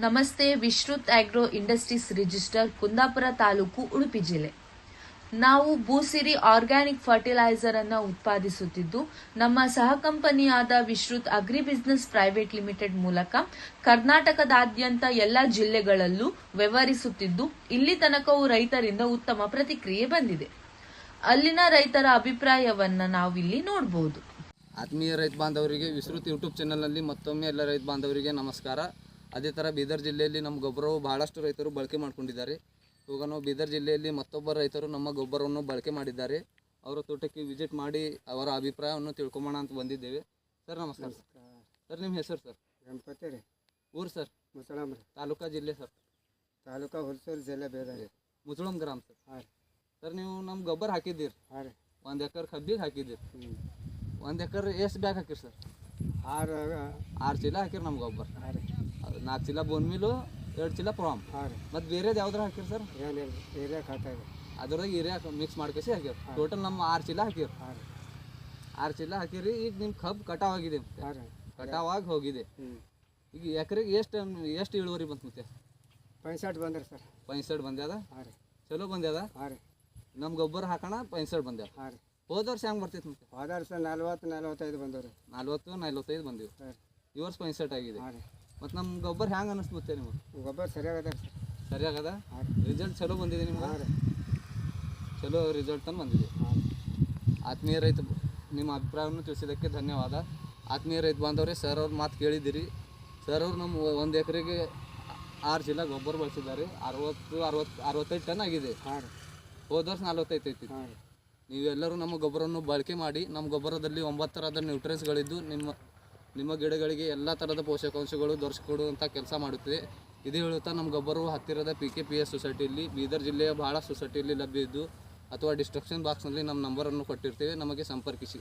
ನಮಸ್ತೆ. Vishrut agro industries register, Kundapura ತಾಲೂಕು, ಉಡುಪಿ ಜಿಲ್ಲೆ. ನಾವು ಭೂಸಿರಿ ಆರ್ಗ್ಯಾನಿಕ್ ಫರ್ಟಿಲೈಸರ್ ಅನ್ನು ಉತ್ಪಾದಿಸುತ್ತಿದ್ದು, ನಮ್ಮ ಸಹ ಕಂಪನಿಯಾದ Vishrut agri business private limited ಮೂಲಕ ಕರ್ನಾಟಕದಾದ್ಯಂತ ಎಲ್ಲ ಜಿಲ್ಲೆಗಳಲ್ಲೂ ವ್ಯವಹರಿಸುತ್ತಿದ್ದು, ಇಲ್ಲಿ ತನಕವೂ ರೈತರಿಂದ ಉತ್ತಮ ಪ್ರತಿಕ್ರಿಯೆ ಬಂದಿದೆ. ಅಲ್ಲಿನ ರೈತರ ಅಭಿಪ್ರಾಯವನ್ನ ನಾವಿಲ್ಲಿ ನೋಡಬಹುದು. ಆತ್ಮೀಯ ರೈತ ಬಾಂಧವರಿಗೆ ವಿಶ್ರುತ್ ಯೂಟ್ಯೂಬ್ ಚಾನಲ್ನಲ್ಲಿ ಮತ್ತೊಮ್ಮೆ ಎಲ್ಲ ರೈತ ಬಾಂಧವರಿಗೆ ನಮಸ್ಕಾರ. ಅದೇ ಥರ ಬೀದರ್ ಜಿಲ್ಲೆಯಲ್ಲಿ ನಮ್ಮ ಗೊಬ್ಬರವು ಬಹಳಷ್ಟು ರೈತರು ಬಳಕೆ ಮಾಡ್ಕೊಂಡಿದ್ದಾರೆ. ಇವಾಗ ನಾವು ಬೀದರ್ ಜಿಲ್ಲೆಯಲ್ಲಿ ಮತ್ತೊಬ್ಬ ರೈತರು ನಮ್ಮ ಗೊಬ್ಬರವನ್ನು ಬಳಕೆ ಮಾಡಿದ್ದಾರೆ. ಅವರ ತೋಟಕ್ಕೆ ವಿಸಿಟ್ ಮಾಡಿ ಅವರ ಅಭಿಪ್ರಾಯವನ್ನು ತಿಳ್ಕೊಂಬೋಣ ಅಂತ ಬಂದಿದ್ದೇವೆ. ಸರ್ ನಮಸ್ಕಾರ. ಸರ್ ನಿಮ್ಮ ಹೆಸರು? ಸರ್ ಗಣಪತಿ ರೀ. ಊರು ಸರ್? ಮುಸಳಂ ರೀ. ತಾಲೂಕಾ ಜಿಲ್ಲೆ? ಸರ್ ತಾಲೂಕಾ ಹುಲ್ಸೂರು ಜಿಲ್ಲೆ ಬೇದಾರಿ. ಮುಸಳಂ ಗ್ರಾಮ ಸರ್. ಹಾಂ ರೀ. ಸರ್ ನೀವು ನಮ್ಮ ಗೊಬ್ಬರ ಹಾಕಿದ್ದೀರಿ? ಹಾಂ ರೀ. 1 ಎಕರೆ ಕಬ್ಬಿಗೆ ಹಾಕಿದ್ದೀರಿ. 1 ಎಕರೆ ಎಷ್ಟು ಬ್ಯಾಗ್ ಹಾಕಿರಿ ಸರ್? 6 ಚೀಲ ಹಾಕಿರಿ ನಮ್ಮ ಗೊಬ್ಬರ. ಹಾಂ ರೀ. 4 ಚೀಲ ಬೋನ್ ಮೀಲು, 2 ಚೀಲ ಪ್ರಾಮ್. ಹಾಂ ರೀ. ಮತ್ತು ಬೇರೆದು ಯಾವ್ದಾರು ಹಾಕಿರಿ ಸರ್? ಏನಿಲ್ಲ, ಏರಿಯಾ ಖಾತಾ ಇದೆ. ಅದ್ರಾಗ ಏರಿಯಾ ಮಿಕ್ಸ್ ಮಾಡ್ಕೇಸಿ ಹಾಕಿರಿ. ಟೋಟಲ್ ನಮ್ಮ 6 ಚೀಲ ಹಾಕಿರಿ. ಹಾಂ ರೀ. 6 ಚೀಲ ಹಾಕಿರಿ. ಈಗ ನಿಮ್ಮ ಕಬ್ಬು ಕಟಾವಾಗಿದೆ. ಹಾಂ ರೀ. ಕಟಾವಾಗಿ ಹೋಗಿದೆ. ಈಗ ಎಕರೆಗೆ ಎಷ್ಟು ಇಳುವರಿ ಬಂತು? ಮತ್ತೆ 65 ಬಂದ್ರಿ ಸರ್. 65 ಬಂದ್ಯಾದ? ಹಾಂ ರೀ. ಚಲೋ ಬಂದ್ಯಾದ? ಹಾಂ ರೀ. ನಮ್ಮ ಗೊಬ್ಬರ ಹಾಕೋಣ 65 ಬಂದ್ಯಾವ. ಹಾಂ ರೀ. ಹೋದ ವರ್ಷ ಹೆಂಗೆ ಬರ್ತಿತ್ತು? ಮತ್ತೆ ಹೋದ ವರ್ಷ 40-45 ಬಂದವ್ರಿ. 40-45 ಬಂದಿವಿ. ಹಾಂ ರೀ. ಈ ವರ್ಷ 65 ಆಗಿದೆ. ಹಾಂ ರೀ. ಮತ್ತು ನಮ್ಮ ಗೊಬ್ಬರ ಹೆಂಗೆ ಅನ್ನಿಸ್ತು ಮತ್ತೆ ನಿಮಗೆ? ಗೊಬ್ಬರ ಸರಿಯಾಗದ ಸರ್. ಸರಿಯಾಗದ? ಹಾಂ ರೀ. ರಿಸಲ್ಟ್ ಚಲೋ ಬಂದಿದೆ ನಿಮ್ಗೆ? ಹಾಂ ರೀ. ಚಲೋ ರಿಸಲ್ಟ್ ತಂದು ಬಂದಿದೆ. ಹಾಂ ರೀ. ಆತ್ಮೀಯ ರೈತ, ನಿಮ್ಮ ಅಭಿಪ್ರಾಯವನ್ನು ತಿಳಿಸಿದ್ದಕ್ಕೆ ಧನ್ಯವಾದ. ಆತ್ಮೀಯ ರೈತ ಬಾಂಧವರೇ, ಸರ್ ಅವ್ರ ಮಾತು ಕೇಳಿದ್ದೀರಿ. ಸರ್ ಅವರು ನಮ್ಮ 1 ಎಕರೆಗೆ 6 ಚೀಲ ಗೊಬ್ಬರ ಬಳಸಿದ್ದಾರೆ. 65 ಟನ್ ಆಗಿದೆ. ಹಾಂ ರೀ. ಹೋದ ವರ್ಷ 45 ಐತಿ. ಹಾಂ ರೀ. ನೀವೆಲ್ಲರೂ ನಮ್ಮ ಗೊಬ್ಬರವನ್ನು ಬಳಕೆ ಮಾಡಿ. ನಮ್ಮ ಗೊಬ್ಬರದಲ್ಲಿ 9 ಥರದ ನ್ಯೂಟ್ರಿಯೆಂಟ್ಸ್ಗಳಿದ್ದು ನಿಮ್ಮ ಗಿಡಗಳಿಗೆ ಎಲ್ಲ ಥರದ ಪೋಷಕಾಂಶಗಳು ದೊರಕಿಕೊಡುವಂಥ ಕೆಲಸ ಮಾಡುತ್ತದೆ. ಇದು ಹೇಳುತ್ತಾ ನಮ್ಮ ಗೊಬ್ಬರವು ಹತ್ತಿರದ PKPS ಸೊಸೈಟಿಯಲ್ಲಿ, ಬೀದರ್ ಜಿಲ್ಲೆಯ ಬಹಳ ಸೊಸೈಟಿಯಲ್ಲಿ ಲಭ್ಯ ಇದ್ದು, ಅಥವಾ ಡಿಸ್ಕ್ರಿಪ್ಷನ್ ಬಾಕ್ಸ್ನಲ್ಲಿ ನಮ್ಮ ನಂಬರನ್ನು ಕೊಟ್ಟಿರ್ತೇವೆ. ನಮಗೆ ಸಂಪರ್ಕಿಸಿ.